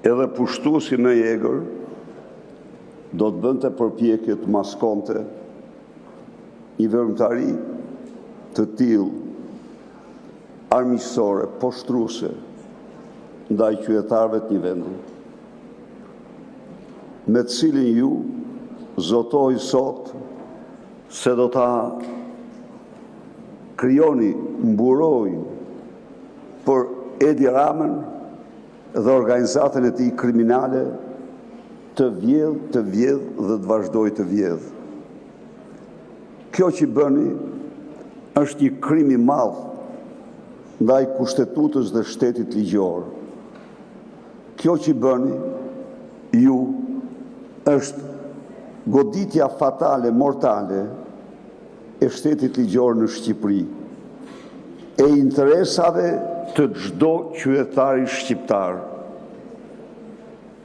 edhe pushtuesi në Egër do të bënte përpjekje të maskonte një veprimtari të tillë armiqësore, poshtruese ndaj qytetarëve të një vendi, me të cilin ju zotoj sot se do ta krijoni mburojnë për Edi Ramën dhe organizatën e tij kriminale të vjedh dhe të vazhdoj të vjedh. Kjo që bëni është një krim i madh ndaj kushtetutës dhe shtetit ligjor. Kjo që bëni ju është goditja fatale, mortale e shtetit ligjor në Shqipëri, e interesave të çdo qytetari shqiptar.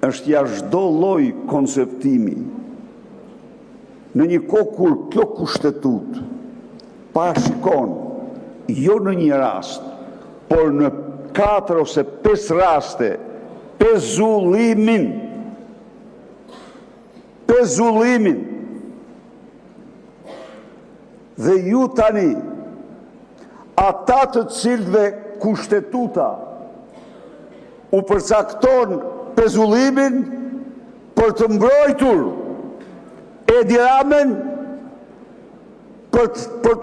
Është jashtë çdo lloj konceptimi. Në një kohë kur kjo kushtetut parashikon jo në një rast, por në 4 ose 5 raste pezullimin. Dhe ju tani, ata të cilëve kushtetuta u përcakton pezullimin për të mbrojtur Edi Ramën, për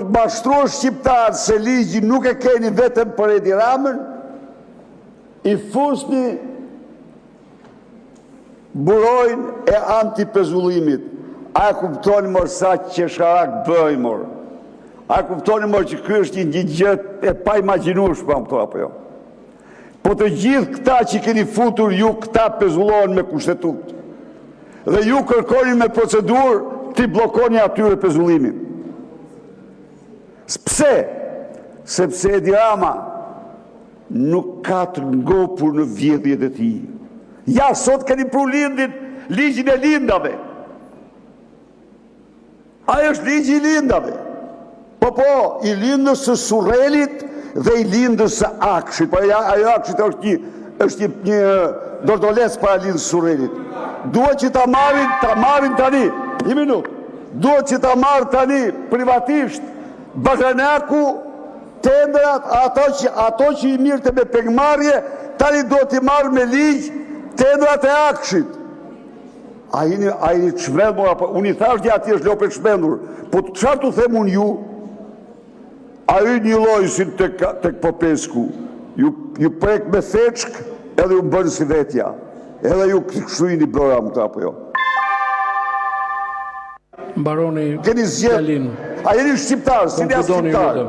të mashtruar shqiptarët se ligji nuk e keni vetëm për Edi Ramën, i fusni burojnë e antipezullimit. A e kuptoni mor sa qesharak bëj mor? A e kuptoni mor që ky është një gjë e pa imagjinueshme apo jo? Po të gjithë këta që keni futur ju, këta pezullohen me kushtetut. Dhe ju kërkoni me procedurë ti blokoni atyre pezullimin. Pse? Sepse Edi Rama nuk ka të ngopur në vjedhjet e tij. Ja, sot keni pru ligjin e lindave. Ajo është ligji i lindave. Po, i lindës së Surrelit dhe i lindës së Akshit. Po ajo Akshit është një dordoles para lindës së Surrelit. Duhet që ta marrin tani, një minutë. Duhet që ta marrë tani privatisht Bagranaku, tendrat, ato që i mirëte me pengmarrje, tani do t'i marrë me ligj tendrat e Akshit. A jeni çmendur apo unë i thash dhe atij është lopë çmendur. Po çfarë tu them unë ju? Ai një lloj si tek Popesku. Ju prek me theçk edhe ju bën si vetja. Edhe ju kështu jeni bëra më apo jo. Mbaroni Keni zgjedh. A jeni shqiptar, si jeni shqiptar?